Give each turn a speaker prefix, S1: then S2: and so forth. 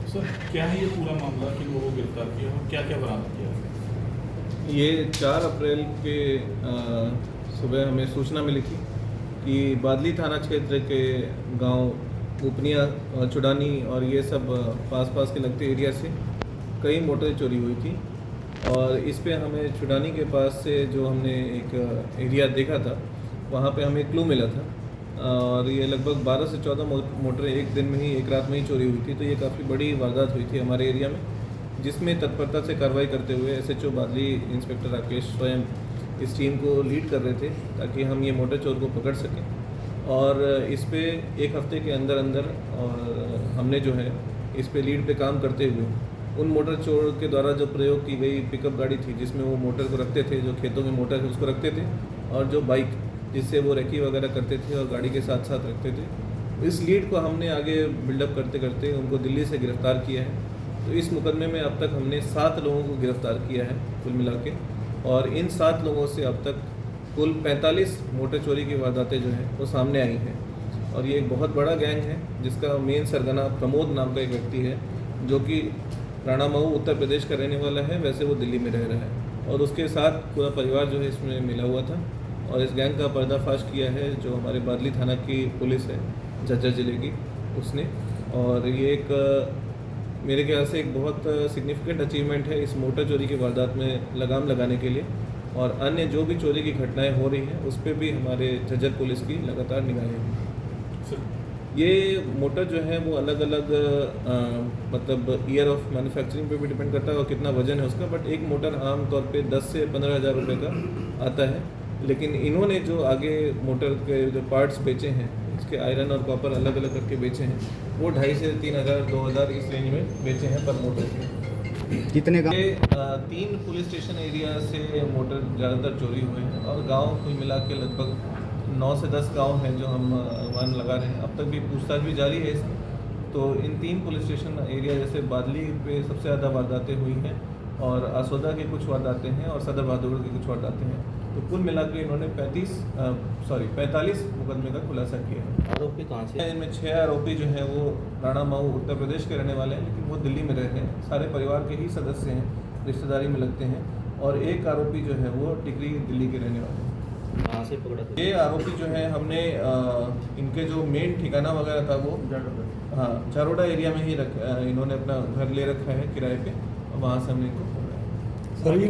S1: Sir क्या है ये पूरा मामला, किन लोगों को गिरफ्तार किया और क्या क्या बरामद किया?
S2: ये 4 अप्रैल के सुबह हमें सूचना मिली थी कि बादली थाना क्षेत्र के गांव उपनिया, चुड़ानी और ये सब पास के लगते एरिया से कई मोटर चोरी हुई थी। और इस पे हमें चुड़ानी के पास से जो हमने एक एरिया देखा था वहाँ पे हमें क्लू मिला था। और ये लगभग 12 से 14 मोटरें एक दिन में ही, एक रात में ही चोरी हुई थी। तो ये काफ़ी बड़ी वारदात हुई थी हमारे एरिया में, जिसमें तत्परता से कार्रवाई करते हुए एसएचओ बादली इंस्पेक्टर राकेश स्वयं इस टीम को लीड कर रहे थे ताकि हम ये मोटर चोर को पकड़ सकें। और इस पे एक हफ्ते के अंदर अंदर और हमने जो है इस पे लीड पे काम करते हुए उन मोटर चोर के द्वारा जो प्रयोग की गई पिकअप गाड़ी थी जिसमें वो मोटर को रखते थे, जो खेतों में मोटर है उसको रखते थे, और जो बाइक जिससे वो रेकी वगैरह करते थे और गाड़ी के साथ साथ रखते थे, इस लीड को हमने आगे बिल्डअप करते करते उनको दिल्ली से गिरफ़्तार किया है। तो इस मुकदमे में अब तक हमने 7 लोगों को गिरफ़्तार किया है कुल मिला के, और इन 7 लोगों से अब तक कुल 45 मोटर चोरी की वारदातें जो हैं वो सामने आई हैं। और ये एक बहुत बड़ा गैंग है जिसका मेन सरगना प्रमोद नाम का एक व्यक्ति है जो कि राणा मऊ उत्तर प्रदेश का रहने वाला है, वैसे वो दिल्ली में रह रहा है, और उसके साथ पूरा परिवार जो है इसमें मिला हुआ था। और इस गैंग का पर्दाफाश किया है जो हमारे बादली थाना की पुलिस है झज्जर जिले की, उसने। और ये एक मेरे ख्याल से एक बहुत सिग्निफिकेंट अचीवमेंट है इस मोटर चोरी की वारदात में लगाम लगाने के लिए। और अन्य जो भी चोरी की घटनाएं हो रही हैं उस पर भी हमारे झज्जर पुलिस की लगातार निगाहें हैं। ये मोटर जो है वो अलग अलग मतलब ईयर ऑफ मैन्युफैक्चरिंग पे भी डिपेंड करता है और कितना वजन है उसका, बट एक मोटर आमतौर पे 10 से 15 हज़ार रुपये का आता है। लेकिन इन्होंने जो आगे मोटर के जो पार्ट्स बेचे हैं, इसके आयरन और कॉपर अलग अलग करके बेचे हैं, वो 2,500 से 3,000 2,000 इस रेंज में बेचे हैं पर मोटर के।
S3: कितने का?
S2: 3 पुलिस स्टेशन एरिया से मोटर ज़्यादातर चोरी हुए हैं और गांव कुल मिला के लगभग 9 से 10 गांव हैं जो हम अनुमान लगा रहे हैं। अब तक भी पूछताछ भी जारी है इसकी। तो इन 3 पुलिस स्टेशन एरिया जैसे बादली पे सबसे ज़्यादा वारदातें हुई हैं, और आसोदा की कुछ वारदातें हैं, और सदर बहादुरगढ़ की कुछ वारदातें हैं। तो कुल मिला के इन्होंने 45 मुकदमे का खुलासा किया है।
S3: आरोपी कहाँ से?
S2: इनमें 6 आरोपी जो हैं वो राणा मऊ उत्तर प्रदेश के रहने वाले हैं, लेकिन वो दिल्ली में रह रहे हैं, सारे परिवार के ही सदस्य हैं, रिश्तेदारी में लगते हैं। और एक आरोपी जो है वो टिकरी दिल्ली के रहने वाले हैं।
S3: कहाँ से पकड़ा?
S2: ये आरोपी जो है हमने इनके जो मेन ठिकाना वगैरह था वो जारोडा एरिया में ही इन्होंने अपना घर ले रखा है किराए पे, और वहाँ से हमने इनको पकड़ा है।